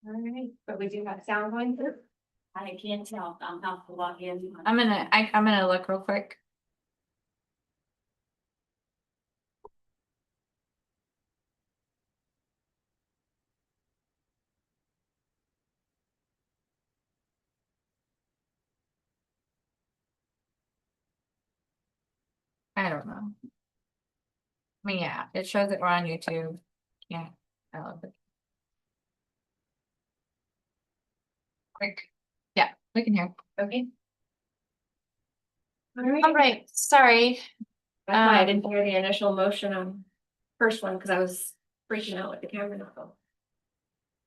All right, but we do have sound going through. I can't tell, I'm not to log in. I'm gonna look real quick. I don't know. I mean, yeah, it shows that we're on YouTube. Yeah. I love it. Quick. Yeah, we can hear. Okay. All right, sorry. That's why I didn't hear the initial motion on first one, because I was freaking out with the camera not going.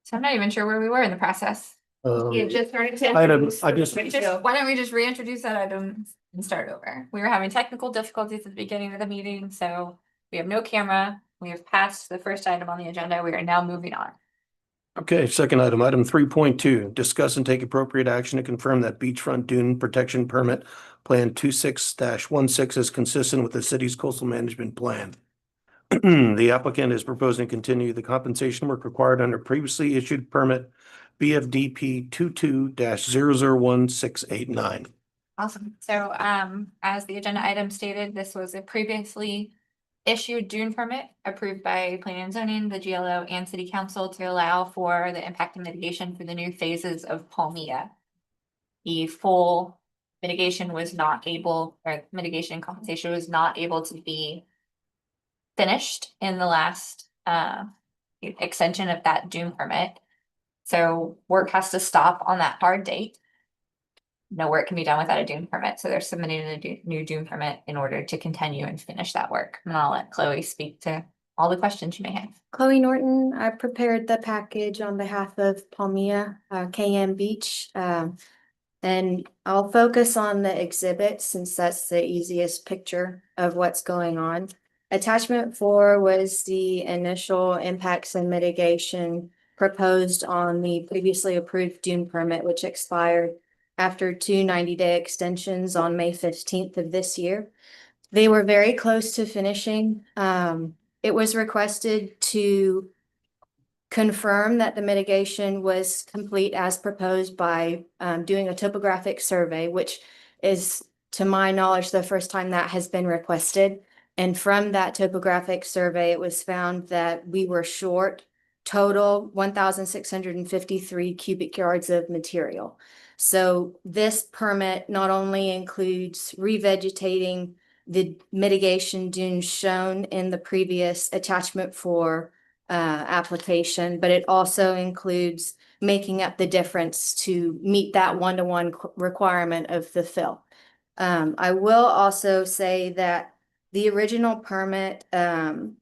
So I'm not even sure where we were in the process. You just started to. I just- Why don't we just reintroduce that item and start over? We were having technical difficulties at the beginning of the meeting, so we have no camera. We have passed the first item on the agenda. We are now moving on. Okay, second item 3.2, discuss and take appropriate action to confirm that beachfront dune protection permit plan 26-16 is consistent with the city's coastal management plan. The applicant is proposing to continue the compensation work required under previously issued permit BFDP 22-001689. Awesome. So, as the agenda item stated, this was a previously issued dune permit approved by planning and zoning, the GLO and city council to allow for the impact and mitigation for the new phases of Palmia. The full mitigation was not able, or mitigation and compensation was not able to be finished in the last, extension of that dune permit. So work has to stop on that hard date. No work can be done without a dune permit, so they're submitting a new dune permit in order to continue and finish that work. And I'll let Chloe speak to all the questions you may have. Chloe Norton, I prepared the package on behalf of Palmia, KM Beach. And I'll focus on the exhibit since that's the easiest picture of what's going on. Attachment 4 was the initial impacts and mitigation proposed on the previously approved dune permit, which expired after 2 90-day extensions on May 15th of this year. They were very close to finishing. It was requested to confirm that the mitigation was complete as proposed by doing a topographic survey, which is, to my knowledge, the first time that has been requested. And from that topographic survey, it was found that we were short total 1,653 cubic yards of material. So this permit not only includes revegetating the mitigation dunes shown in the previous attachment 4 application, but it also includes making up the difference to meet that 1-to-1 requirement of the fill. I will also say that the original permit, the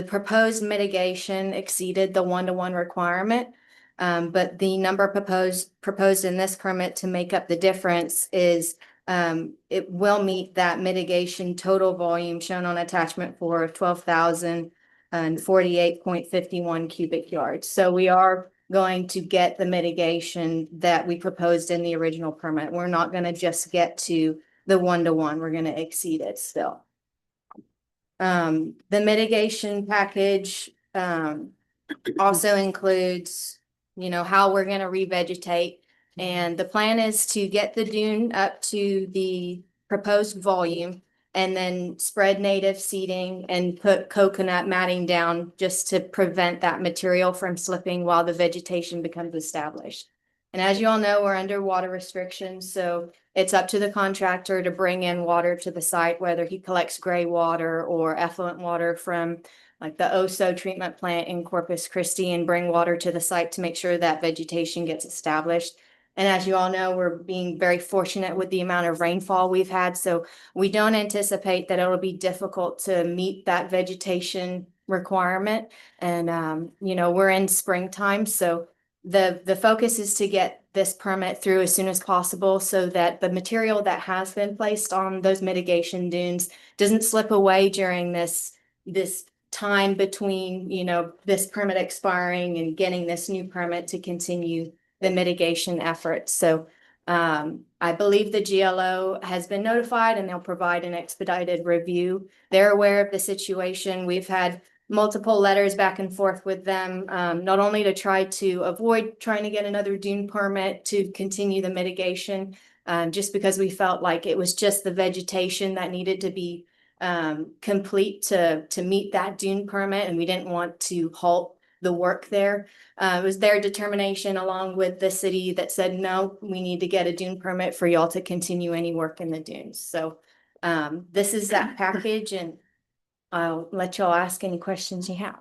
proposed mitigation exceeded the 1-to-1 requirement. But the number proposed in this permit to make up the difference is it will meet that mitigation total volume shown on attachment 4 of 12,048.51 cubic yards. So we are going to get the mitigation that we proposed in the original permit. We're not going to just get to the 1-to-1. We're going to exceed it still. The mitigation package also includes, how we're going to revegetate. And the plan is to get the dune up to the proposed volume and then spread native seeding and put coconut matting down just to prevent that material from slipping while the vegetation becomes established. And as you all know, we're under water restrictions, so it's up to the contractor to bring in water to the site, whether he collects gray water or effluent water from like the OSO treatment plant in Corpus Christi and bring water to the site to make sure that vegetation gets established. And as you all know, we're being very fortunate with the amount of rainfall we've had. So we don't anticipate that it'll be difficult to meet that vegetation requirement. And, we're in springtime. So the focus is to get this permit through as soon as possible so that the material that has been placed on those mitigation dunes doesn't slip away during this time between, this permit expiring and getting this new permit to continue the mitigation efforts. So I believe the GLO has been notified and they'll provide an expedited review. They're aware of the situation. We've had multiple letters back and forth with them, not only to try to avoid trying to get another dune permit to continue the mitigation, just because we felt like it was just the vegetation that needed to be complete to meet that dune permit, and we didn't want to halt the work there. It was their determination along with the city that said, no, we need to get a dune permit for y'all to continue any work in the dunes. So this is that package, and I'll let y'all ask any questions you have.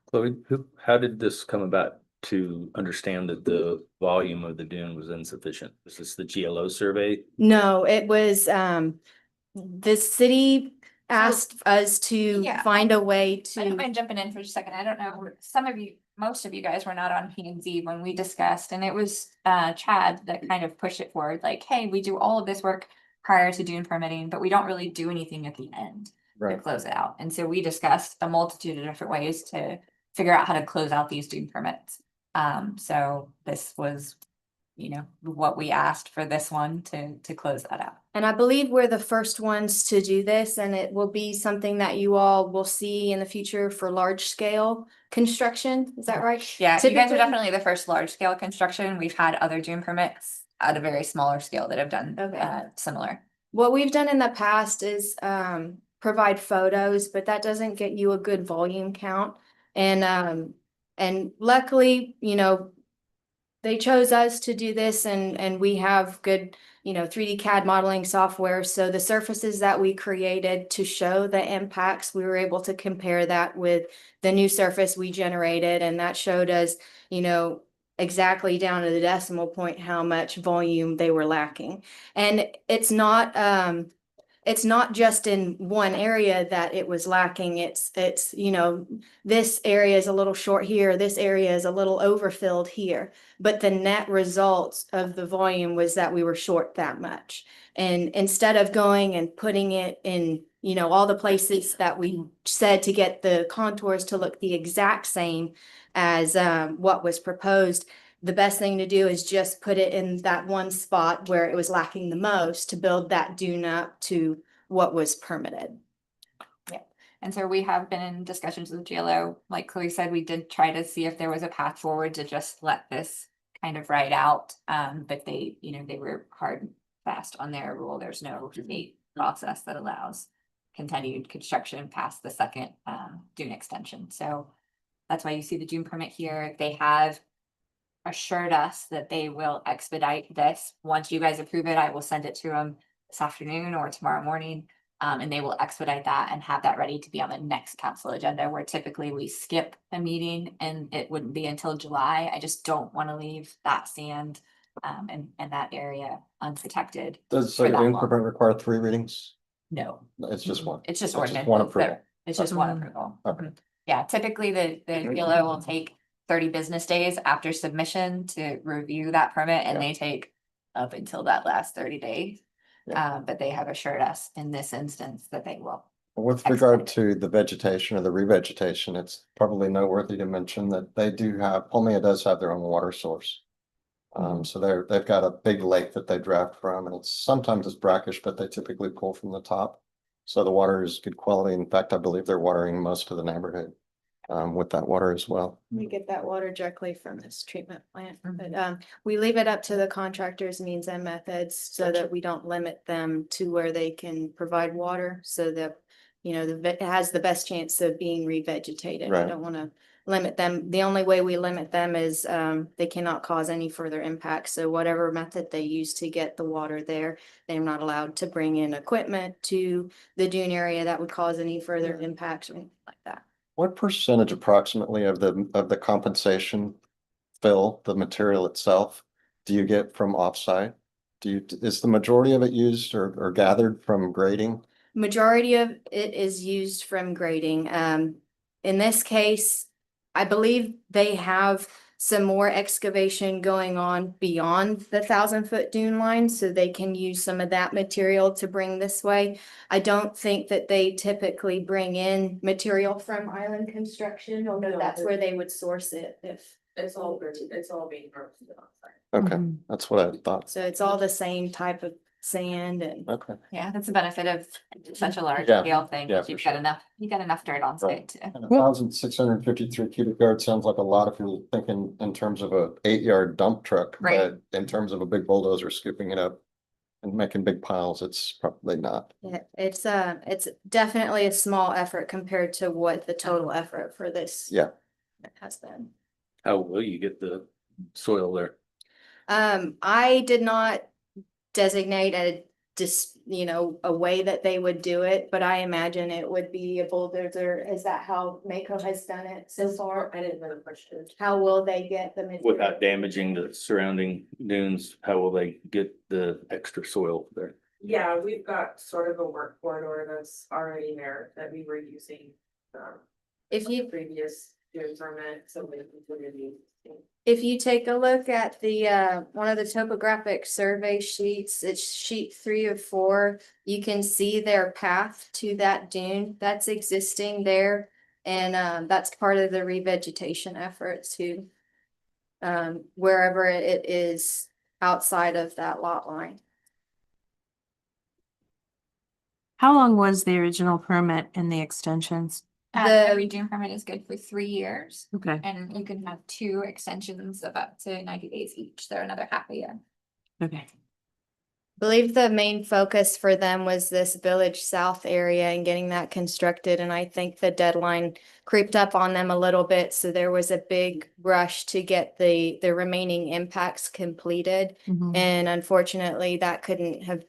Chloe, how did this come about to understand that the volume of the dune was insufficient? Was this the GLO survey? No, it was the city asked us to Yeah. find a way I don't to. mind jumping in for just a second. I don't know, some of you, most of you guys were not on P and Z when we discussed, and it was Chad that kind of pushed it forward, like, hey, we do all of this work prior to dune permitting, but we don't really do anything at the end to close it out. And so we discussed a multitude of different ways to figure out how to close out these dune permits. So this was, you know, what we asked for this one to close that out. And I believe we're the first ones to do this, and it will be something that you all will see in the future for large scale construction. Is that right? Yeah, you guys are Typically- definitely the first large scale construction. We've had other dune permits at a very smaller scale that have done Okay. similar. What we've done in the past is provide photos, but that doesn't get you a good volume count. And luckily, you know, they chose us to do this, and we have good, you know, 3D CAD modeling software. So the surfaces that we created to show the impacts, we were able to compare that with the new surface we generated, and that showed us, you know, exactly down to the decimal point how much volume they were lacking. And it's not just in one area that it was lacking. It's, you know, this area is a little short here, this area is a little overfilled here. But the net result of the volume was that we were short that much. And instead of going and putting it in, you know, all the places that we said to get the contours to look the exact same as what was proposed, the best thing to do is just put it in that one spot where it was lacking the most to build that dune up to what was permitted. And so we have been in discussions with GLO. Like Chloe said, we did try to see if there was a path forward to just let this kind of ride out. But they, you know, they were hard and fast on their rule. There's no debate process that allows continued construction past the second dune extension. So that's why you see the dune permit here. They have assured us that they will expedite this. Once you guys approve it, I will send it to them this afternoon or tomorrow morning. And they will expedite that and have that ready to be on the next council agenda, where typically we skip a meeting and it wouldn't be until July. I just don't want to leave that sand and that area unprotected. Does for the that dune long. permit require 3 readings? No, It's just one. it's just It's just ordinance. one approval. It's just one approval. Okay. Yeah, typically the GLO will take 30 business days after submission to review that permit, and Yeah. they take up until that last 30 days. Yeah. But they have assured us in this instance that they will. With regard to the vegetation or the revegetation, it's probably noteworthy to mention that they do have, Palmia does have their own water source. So they've got a big lake that they draft from, and sometimes it's brackish, but they typically pull from the top. So the water is good quality. In fact, I believe they're watering most of the neighborhood with that water as well. We get that water directly from this treatment plant, Mhm. but we leave it up to the contractors' means and methods so that we don't limit them to where they can provide water, so that, you know, it has the best chance of being revegetated. I Right. don't want to limit them. The only way we limit them is they cannot cause any further impact. So whatever method they use to get the water there, they're not allowed to bring in equipment to the dune area that would cause any further impacts or anything like that. What percentage approximately of the compensation fill, the material itself, do you get from offsite? Is the majority of it used or gathered from grading? Majority of it is used from grading. In this case, I believe they have some more excavation going on beyond the 1,000-foot dune line, so they can use some of that material to bring this way. I don't think that they typically bring in material from Island Construction, although that's where they would source it if. It's all being purchased on site. Okay, that's what I thought. So it's all the same type of sand and. Okay. Yeah, that's the benefit of such a large Yeah, scale thing. yeah, is for You've got sure. enough, you got enough dirt on Right. site to. And 1,653 cubic yards sounds like a lot if you're thinking in terms of a 8-yard dump truck. Right. But in terms of a big bulldozer scooping it up and making big piles, it's probably not. Yeah, it's definitely a small effort compared to what the total effort for this. Yeah. Has been. How will you get the soil there? I did not designate a way that they would do it, but I imagine it would be a bulldozer. Is that how Mako has done it so far? I didn't really push it. How will they get the material? Without damaging the surrounding dunes, how will they get the extra soil there? Yeah, we've got sort of a work corridor that's already there that we were using. If you Previous doing permit, so we included these. If you take a look at the, one of the topographic survey sheets, it's sheet 3 of 4. You can see their path to that dune that's existing there. And, that's part of the revegetation effort too. Wherever it is outside of that lot line. How long was the original permit and the extensions? Every dune permit is good for 3 years, Okay, and you can have 2 extensions of up to 90 days each. They're another half a year. okay. Believe the main focus for them was this Village South area and getting that constructed, and I think the deadline creeped up on them a little bit, so there was a big rush to get the remaining impacts completed. Mhm. And unfortunately, that couldn't have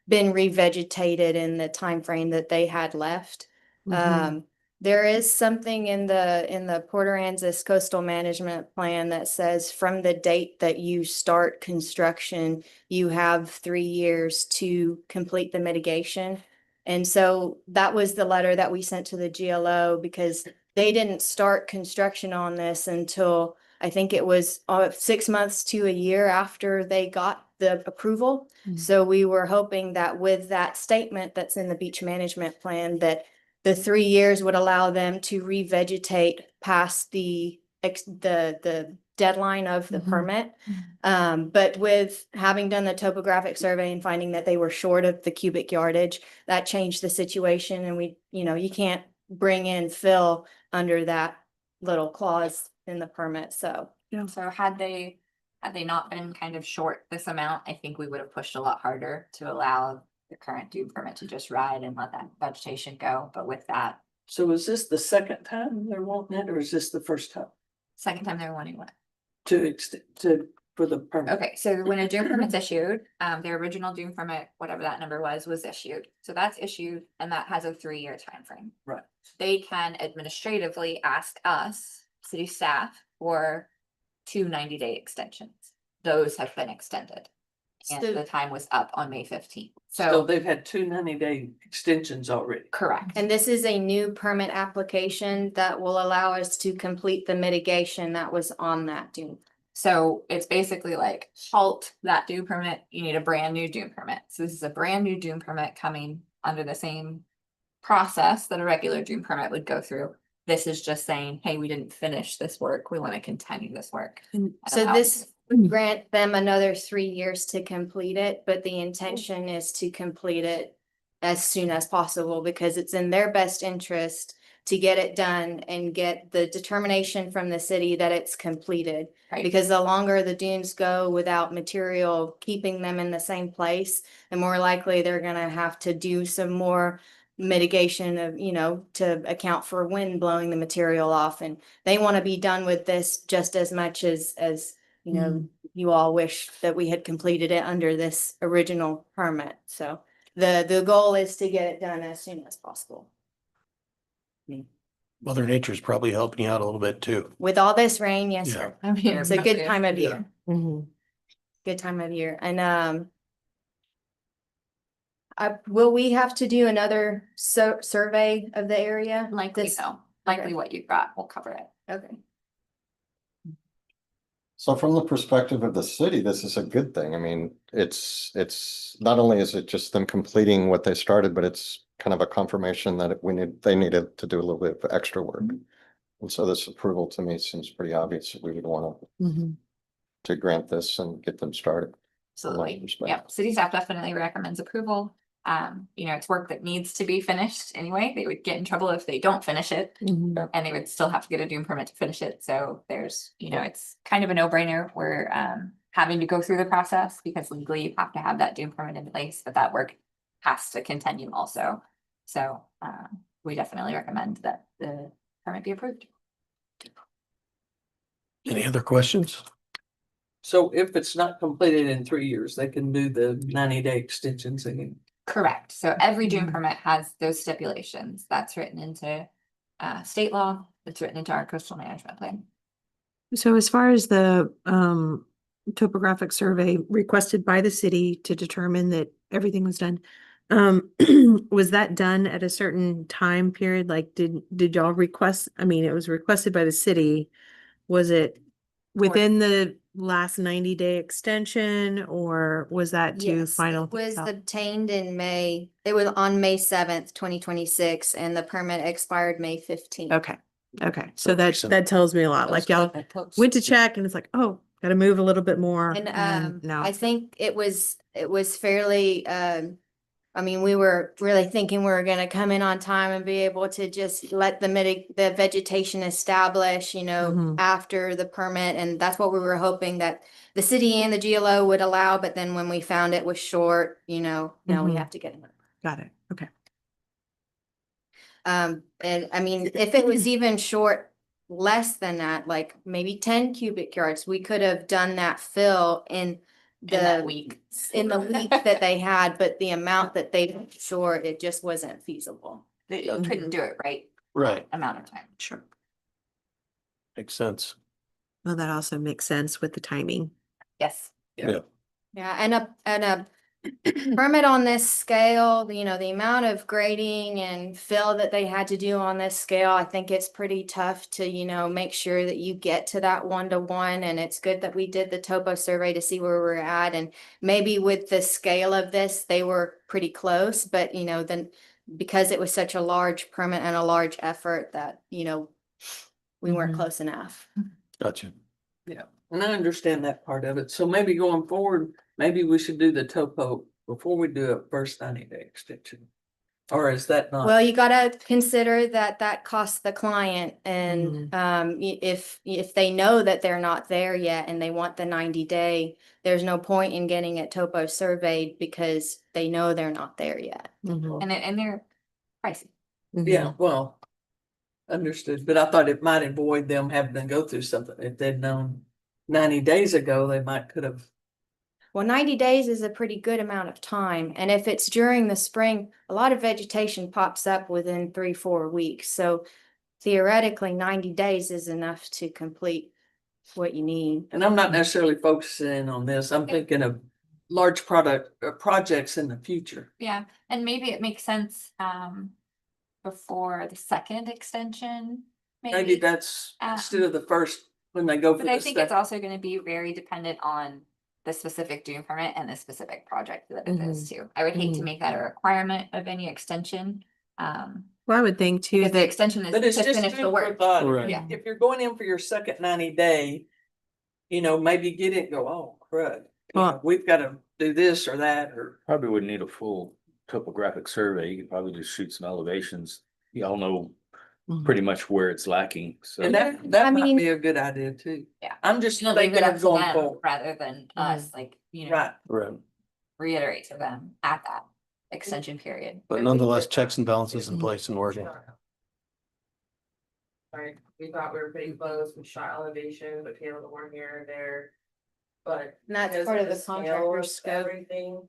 been revegetated in the time frame that they had left. Mhm. There is something in the Port Aransas Coastal Management Plan that says from the date that you start construction, you have 3 years to complete the mitigation. And so that was the letter that we sent to the GLO because they didn't start construction on this until I think it was 6 months to a year after they got the approval. Mm. So we were hoping that with that statement that's in the beach management plan, that the 3 years would allow them to revegetate past the deadline of the Mhm. permit. But with having done the topographic survey and finding that they were short of the cubic yardage, that changed the situation and you can't bring in fill under that little clause in the permit, so. So had they not been kind of short this amount, I think we would have pushed a lot harder to allow the current dune permit to just ride and let that vegetation go. But with that, So is this the second time they're wanting it, or is this the first time second time they're wanting what? for the permit? Okay, so when a dune permit's issued, the original dune permit, whatever that number was issued. So that's issued and that has a 3-year time frame. Right. They can administratively ask us, city staff, for 2 90-day extensions. Those have been extended. And So- the time was up on May 15th. So So, they've had 2 90-day extensions already. correct. And this is a new permit application that will allow us to complete the mitigation that was on that dune. So it's basically like halt that dune permit, you need a brand new dune permit. So this is a brand new dune permit coming under the same process that a regular dune permit would go through. This is just saying, hey, we didn't finish this work. We want to continue this work. And So Allow- this grant them another 3 years to complete it, but the intention is to complete it as soon as possible because it's in their best interest to get it done and get the determination from the city that it's completed. Right. Because the longer the dunes go without material keeping them in the same place, the more likely they're gonna have to do some more mitigation of, to account for wind blowing the material off. And they want to be done with this just as much as you all wish that we had completed it under this original permit. So the goal is to get it done as soon as possible. Mother Nature's probably helping you out a little bit too. With all this rain, yes, Yeah. sir. I'm here. It's a good time of Yeah. year. Mhm. Good time of year. And will we have to do another survey of the area? Likely This- so. Likely okay. what you've got will cover it. Okay. So from the perspective of the city, this is a good thing. I mean, it's not only is it just them completing what they started, but it's kind of a confirmation that they needed to do a little bit of extra work. And so this approval to me seems pretty obvious that we would want Mhm. to grant this and get them started. Absolutely. perspective. Yep. City staff definitely recommends approval. It's work that needs to be finished anyway. They would get in trouble if they don't finish it. Mhm. And they would still have to get a dune permit to finish it. So there's, it's kind of a no-brainer. We're having to go through the process because legally you have to have that dune permit in place, but that work has to continue also. So we definitely recommend that the permit be approved. Any other questions? So if it's not completed in 3 years, they can do the 90-day extensions again. Correct. So every dune Mhm. permit has those stipulations. That's written into state law. It's written into our coastal management plan. So as far as the topographic survey requested by the city to determine that everything was done, was that done at a certain time period? Like, did y'all request, I mean, it was requested by the city. Was it within the last 90-day extension, or was that to Yes, final? it was obtained in May. It was on May 7th, 2026, and the permit expired May 15th. Okay, okay. So recent. that tells me a lot. Like y'all went to check and it's like, oh, gotta move a little bit more. And now I think it was fairly I mean, we were really thinking we were gonna come in on time and be able to just let the vegetation establish, Mhm. after the permit, and that's what we were hoping that the city and the GLO would allow, but then when we found it was short, now we Mhm. have to get it. got it. Okay. And I mean, if it was even short, less than that, like maybe 10 cubic yards, we could have done that fill in that the week. in the week that they had, but the amount that they were short, it just wasn't feasible. They couldn't do it right Right. amount of time. Sure. Makes sense. Well, that also makes sense with the timing. Yes. Yeah, and a permit on this scale, the amount of grading and fill that they had to do on this scale, I think it's pretty tough to, make sure that you get to that 1-to-1. And it's good that we did the topo survey to see where we're at. And maybe with the scale of this, they were pretty close, but then because it was such a large permit and a large effort that, we weren't Mhm. close enough. Gotcha. And I understand that part of it. So maybe going forward, maybe we should do the topo before we do a first 90-day extension. Or is that not? Well, you gotta consider that costs the client, and if they know that they're not there yet and they want the 90-day, there's no point in getting it topo surveyed because they know they're not there yet. Mhm. And they're pricey. Yeah, well, understood, but I thought it might avoid them having to go through something. If they'd known 90 days ago, they could have. Well, 90 days is a pretty good amount of time, and if it's during the spring, a lot of vegetation pops up within 3-4 weeks. So theoretically, 90 days is enough to complete what you need. And I'm not necessarily focusing on this. I'm thinking of large projects in the future. Yeah, and maybe it makes sense before the second extension. Maybe that's instead of the first, when they go for But I the think it's second. also gonna be very dependent on the specific dune permit and the specific project that it is too. I would hate to Mhm. make that a requirement of any extension. Well, I would think too Because the that extension is But it's to just finish the food for work. thought. Right. Yeah. If you're going in for your second 90-day, maybe get it and go, oh, crud. Well- We've got to do this or that, or Probably wouldn't need a full topographic survey. You could probably just shoot some elevations. Y'all know Mhm. pretty much where it's lacking, so. and I that might mean- be a good idea too. Yeah. I'm just Leave it thinking up of to going them forward. rather than us, like, Right. Right. reiterate to them at that extension period. But nonetheless, checks and balances in place and working. Right, we thought we were pretty close, we shot elevation, but came a little more here and there. But. And that's because part of the scale contractor's of scope. Everything,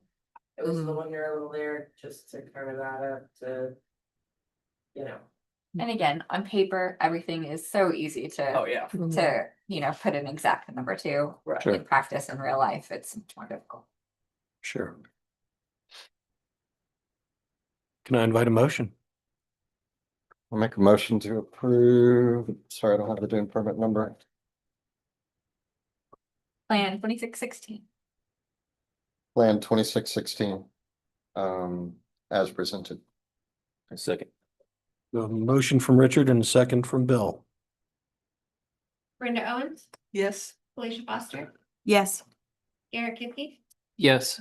it was a Mhm. little here, a little there, just to cover that up to. And again, on paper, everything is so easy Oh, to, yeah. put an exact number to. Right. Sure. In practice, in real life, it's much more difficult. Sure. Can I invite a motion? I'll make a motion to approve. Sorry, I don't have the dune permit number. Plan 2616. Plan 2616. As presented. A second. A motion from Richard and a second from Bill. Brenda Owens, Yes. Felicia Foster, yes. Eric Gipke, Yes.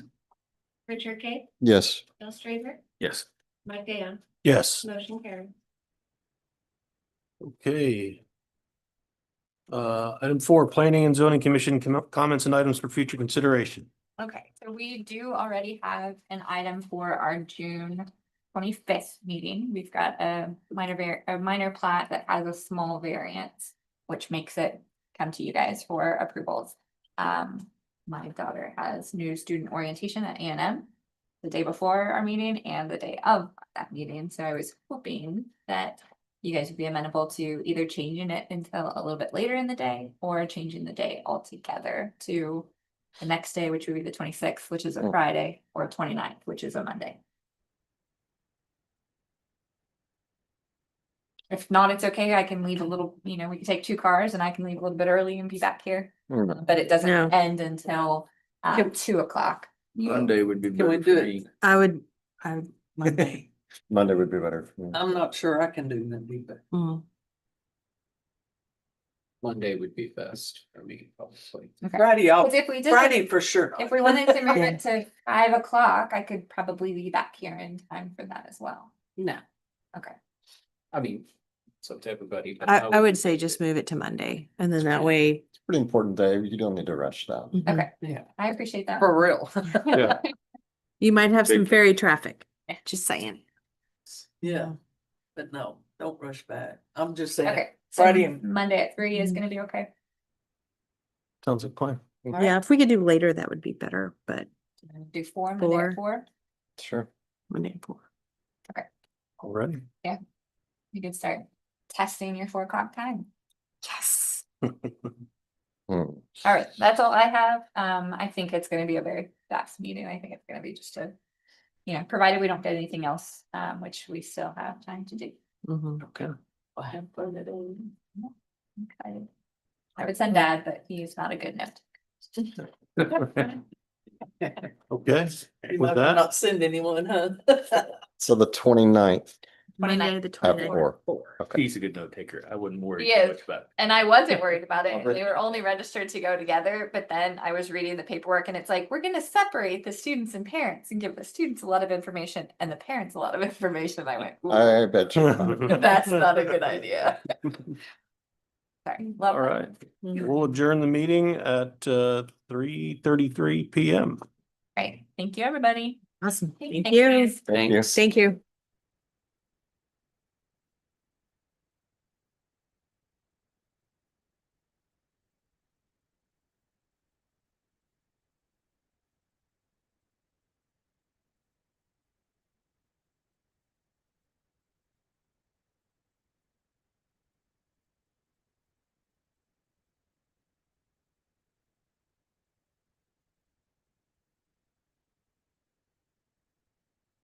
Richard Kate, Yes. Bill Strader, Yes. Mike Dayon, Yes, motion carried. okay. Item 4, Planning and Zoning Commission comments and items for future consideration. Okay, so we do already have an item for our June 25th meeting. We've got a minor plat that has a small variance, which makes it come to you guys for approvals. My daughter has new student orientation at A&M the day before our meeting and the day of that meeting, so I was hoping that you guys would be amenable to either changing it until a little bit later in the day or changing the day altogether to the next day, which would be the 26th, which is a Friday, or 29th, which is a Monday. If not, it's okay. I can leave a little, we can take 2 cars and I can leave a little bit early and be back here, but it doesn't No. end until 2 o'clock. Monday would be Can we better do for it? me. I would, Monday. Monday would be better for me. I'm not sure I can do Monday, but Mm. Monday would be best for me, probably. Okay. Friday, I'll, Because if we did, Friday for sure. if we wanted to move it to 5 o'clock, I could probably be back here in time for that as well. No. Okay. I mean, it's up to everybody. but I would say just move it to Monday and then that way. It's a pretty important day. You don't need to rush that. Mhm. Okay, Yeah, I appreciate that. for real. Yeah. You might have some Big- ferry traffic, just saying. Yeah, but no, don't rush back. I'm just saying. Okay, so Friday and- Monday at 3 is gonna be okay. Sounds like a plan. Yeah, if we could do later, that would be better, but Do 4, Monday at 4. Sure. Monday at 4. Already. You could start testing your 4 o'clock time. Yes. Hmm. All right, that's all I have. I think it's gonna be a very fast meeting. I think it's gonna be just a, provided we don't get anything else, which we still have time to do. Mhm. Okay. I have put it in. I'm excited. I would send Dad, but he's not a good note. Okay, You with might that, not send anyone, huh? So the 29th Monday, the at 29th. 4. Okay. He's a good note taker. I wouldn't worry He too is. much about it. And I wasn't worried about it. Alright. They were only registered to go together, but then I was reading the paperwork and it's like, we're gonna separate the students and parents and give the students a lot of information and the parents a lot of information. I went, "Ooh, I bet you. that's not a good idea. Sorry. Love all that. right. We'll adjourn the meeting at 3:33 PM. Right. Thank you, everybody. Awesome. Thank Thank you. you. Thank you. Thank you.